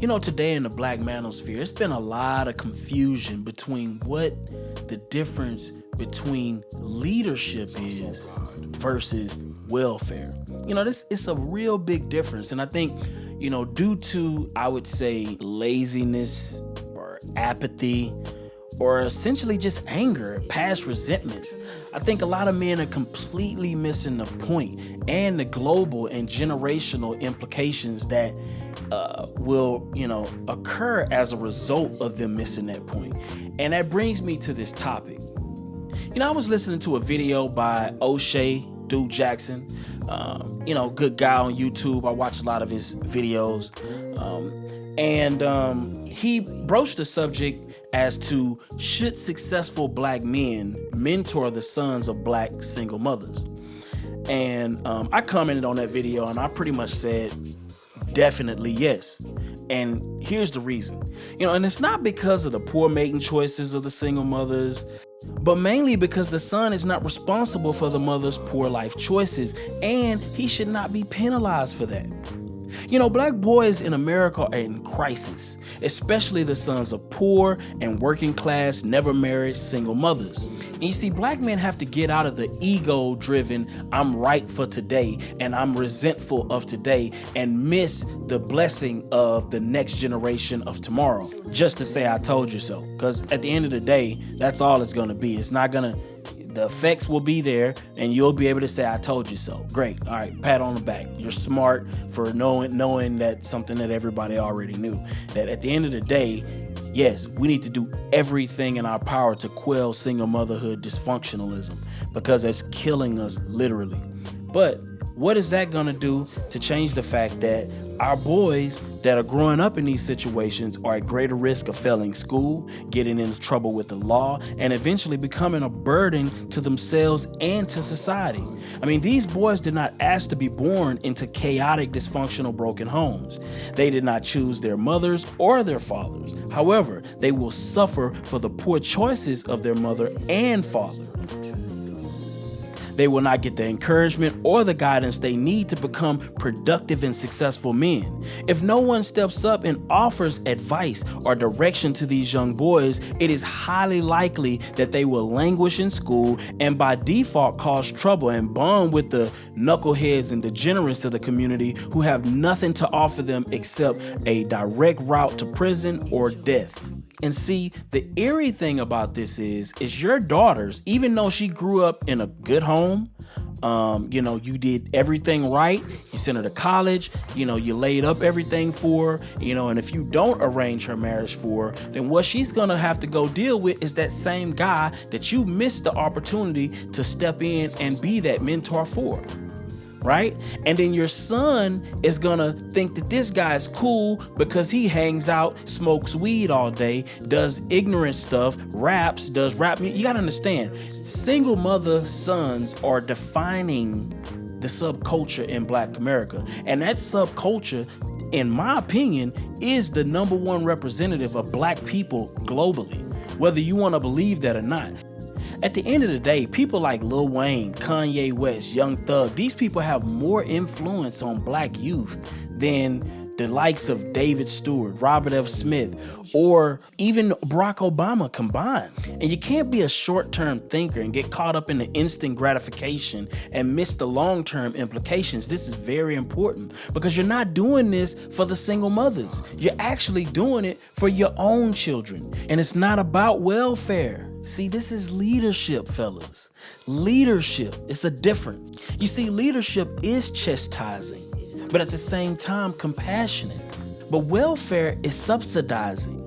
Today in the black manosphere, it's been a lot of confusion between what the difference between leadership is versus welfare. This it's a real big difference. And I think, due to, I would say, laziness or apathy, or essentially just anger, past resentments, I think a lot of men are completely missing the point and the global and generational implications that will, occur as a result of them missing that point. And that brings me to this topic. I was listening to a video by Oshay Jackson, good guy on YouTube. I watch a lot of his videos. And he broached the subject as to, should successful black men mentor the sons of black single mothers? And I commented on that video and I pretty much said, definitely yes. And here's the reason. And it's not because of the poor mating choices of the single mothers, but mainly because the son is not responsible for the mother's poor life choices, and he should not be penalized for that. Black boys in America are in crisis, especially the sons of poor and working class, never married single mothers. And you see, black men have to get out of the ego-driven, I'm right for today and I'm resentful of today, and miss the blessing of the next generation of tomorrow just to say I told you so. Because at the end of the day, that's all it's going to be. It's not going to, the effects will be there and you'll be able to say, I told you so. Great. All right. Pat on the back. You're smart for knowing that something that everybody already knew. That at the end of the day, yes, we need to do everything in our power to quell single motherhood dysfunctionalism, because it's killing us literally. But what is that going to do to change the fact that our boys that are growing up in these situations are at greater risk of failing school, getting into trouble with the law, and eventually becoming a burden to themselves and to society? I mean, these boys did not ask to be born into chaotic, dysfunctional, broken homes. They did not choose their mothers or their fathers. However, they will suffer for the poor choices of their mother and father. They will not get the encouragement or the guidance they need to become productive and successful men. If no one steps up and offers advice or direction to these young boys, it is highly likely that they will languish in school and by default cause trouble and bond with the knuckleheads and degenerates of the community who have nothing to offer them except a direct route to prison or death. And see, the eerie thing about this is your daughters, even though she grew up in a good home, you did everything right. You sent her to college, you laid up everything for her, and if you don't arrange her marriage for her, then what she's going to have to go deal with is that same guy that you missed the opportunity to step in and be that mentor for. Right? And then your son is gonna think that this guy is cool because he hangs out, smokes weed all day, does ignorant stuff, raps, does rap music. You gotta understand, single mother sons are defining the subculture in Black America. And that subculture, in my opinion, is the number one representative of Black people globally, whether you want to believe that or not. At the end of the day, people like Lil Wayne, Kanye West, Young Thug, these people have more influence on Black youth than the likes of David Stewart, Robert F. Smith, or even Barack Obama combined. And you can't be a short-term thinker and get caught up in the instant gratification and miss the long-term implications. This is very important because you're not doing this for the single mothers. You're actually doing it for your own children. And it's not about welfare. See, this is leadership, fellas. Leadership is a different. You see, leadership is chastising, but at the same time, compassionate. But welfare is subsidizing,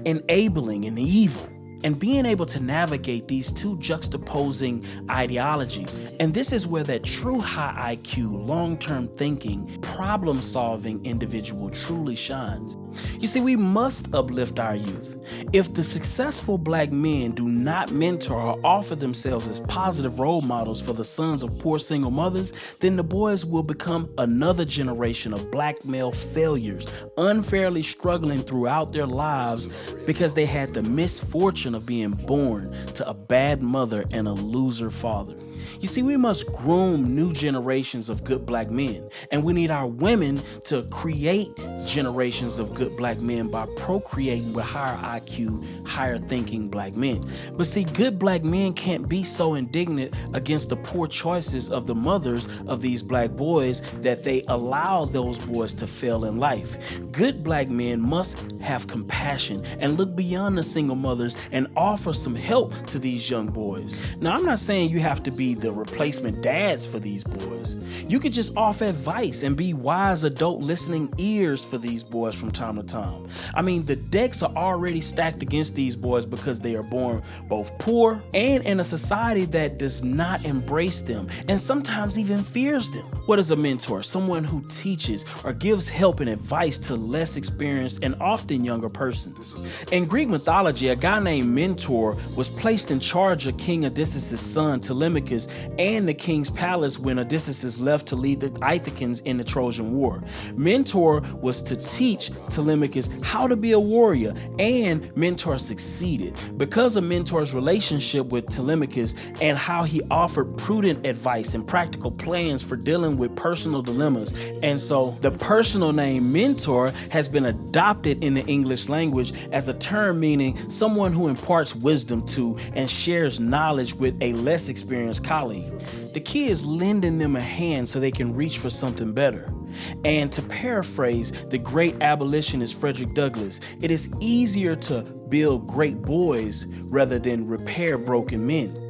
enabling, and evil. And being able to navigate these two juxtaposing ideologies. And this is where that true high IQ, long-term thinking, problem-solving individual truly shines. You see, we must uplift our youth. If the successful Black men do not mentor or offer themselves as positive role models for the sons of poor single mothers, then the boys will become another generation of Black male failures, unfairly struggling throughout their lives because they had the misfortune of being born to a bad mother and a loser father. You see, we must groom new generations of good Black men, and we need our women to create generations of good good black men by procreating with higher IQ, higher thinking black men. But see, good black men can't be so indignant against the poor choices of the mothers of these black boys that they allow those boys to fail in life. Good black men must have compassion and look beyond the single mothers and offer some help to these young boys. Now, I'm not saying you have to be the replacement dads for these boys. You could just offer advice and be wise adult listening ears for these boys from time to time. I mean, the decks are already stacked against these boys because they are born both poor and in a society that does not embrace them and sometimes even fears them. What is a mentor? Someone who teaches or gives help and advice to less experienced and often younger persons. In Greek mythology, a guy named Mentor was placed in charge of King Odysseus' son Telemachus and the king's palace when Odysseus left to lead the Ithacans in the Trojan War. Mentor was to teach Telemachus how to be a warrior, and Mentor succeeded because of Mentor's relationship with Telemachus and how he offered prudent advice and practical plans for dealing with personal dilemmas. And so the personal name Mentor has been adopted in the English language as a term meaning someone who imparts wisdom to and shares knowledge with a less experienced colleague. The key is lending them a hand so they can reach for something better. And to paraphrase the great abolitionist Frederick Douglass, it is easier to build great boys rather than repair broken men.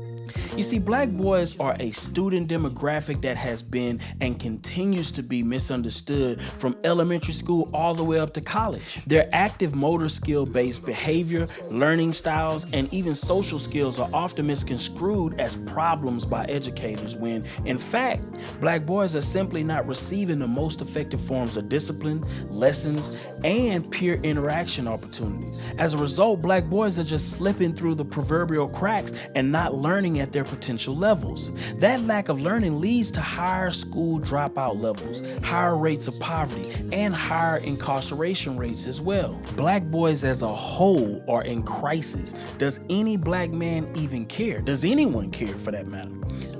You see, black boys are a student demographic that has been and continues to be misunderstood from elementary school all the way up to college. Their active motor skill-based behavior, learning styles, and even social skills are often misconstrued as problems by educators when, in fact, black boys are simply not receiving the most effective forms of discipline, lessons, and peer interaction opportunities. As a result, black boys are just slipping through the proverbial cracks and not learning at their potential levels. That lack of learning leads to higher school dropout levels, higher rates of poverty, and higher incarceration rates as well. Black boys as a whole are in crisis. Does any black man even care? Does anyone care for that matter?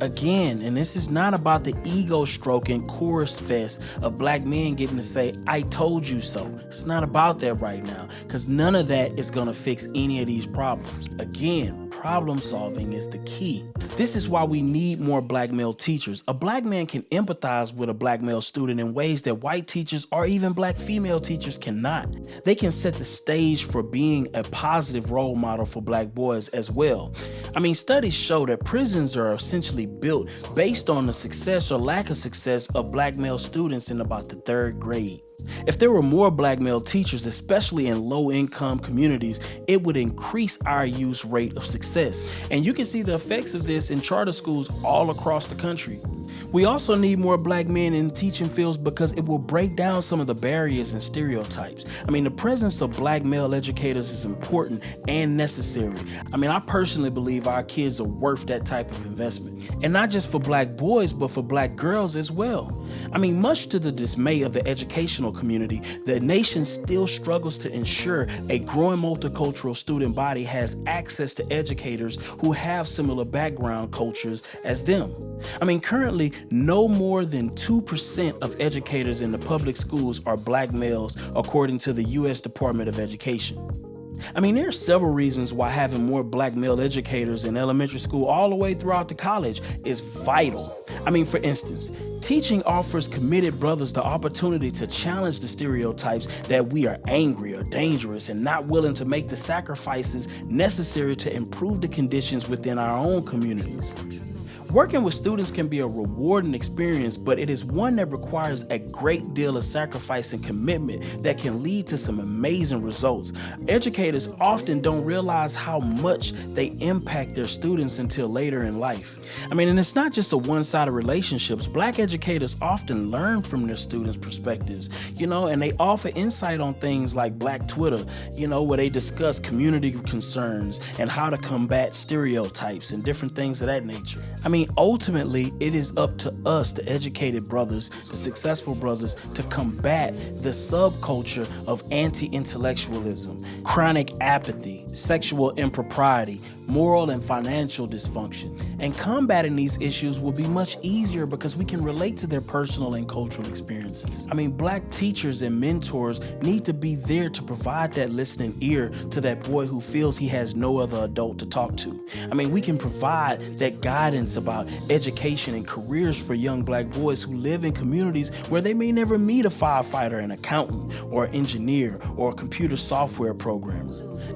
Again, and this is not about the ego stroking chorus fest of black men getting to say, "I told you so." It's not about that right now, because none of that is going to fix any of these problems. Again, problem solving is the key. This is why we need more black male teachers. A black man can empathize with a black male student in ways that white teachers or even black female teachers cannot. They can set the stage for being a positive role model for black boys as well. I mean, studies show that prisons are essentially built based on the success or lack of success of black male students in about the 3rd grade. If there were more black male teachers, especially in low-income communities, it would increase our youth rate of success. And you can see the effects of this in charter schools all across the country. We also need more black men in teaching fields because it will break down some of the barriers and stereotypes. I mean, the presence of black male educators is important and necessary. I mean, I personally believe our kids are worth that type of investment. And not just for black boys, but for black girls as well. I mean, much to the dismay of the educational community, the nation still struggles to ensure a growing multicultural student body has access to educators who have similar background cultures as them. I mean, currently, no more than 2% of educators in the public schools are black males, according to the U.S. Department of Education. I mean, there are several reasons why having more black male educators in elementary school all the way throughout to college is vital. I mean, for instance, teaching offers committed brothers the opportunity to challenge the stereotypes that we are angry or dangerous and not willing to make the sacrifices necessary to improve the conditions within our own communities. Working with students can be a rewarding experience, but it is one that requires a great deal of sacrifice and commitment that can lead to some amazing results. Educators often don't realize how much they impact their students until later in life. I mean, and it's not just a one-sided relationships. Black educators often learn from their students' perspectives, and they offer insight on things like Black Twitter, where they discuss community concerns and how to combat stereotypes and different things of that nature. I mean, mean, ultimately, it is up to us, the educated brothers, the successful brothers, to combat the subculture of anti-intellectualism, chronic apathy, sexual impropriety, moral and financial dysfunction. And combating these issues will be much easier because we can relate to their personal and cultural experiences. I mean, black teachers and mentors need to be there to provide that listening ear to that boy who feels he has no other adult to talk to. I mean, we can provide that guidance about education and careers for young black boys who live in communities where they may never meet a firefighter, an accountant, or an engineer, or a computer software programmer.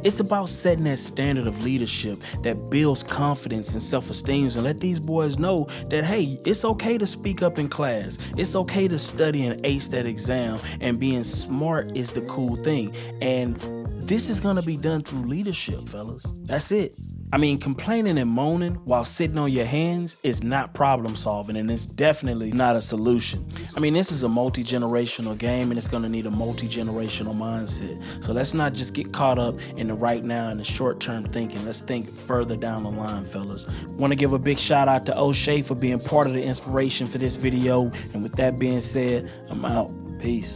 It's about setting that standard of leadership that builds confidence and self-esteem, and let these boys know that, hey, it's okay to speak up in class. It's okay to study and ace that exam, and being smart is the cool thing. And this is going to be done through leadership, fellas. That's it. I mean, complaining and moaning while sitting on your hands is not problem solving, and it's definitely not a solution. I mean, this is a multi-generational game, and it's going to need a multi-generational mindset. So let's not just get caught up in the right now and the short-term thinking. Let's think further down the line, fellas. Want to give a big shout out to Oshay for being part of the inspiration for this video. And with that being said, I'm out. Peace.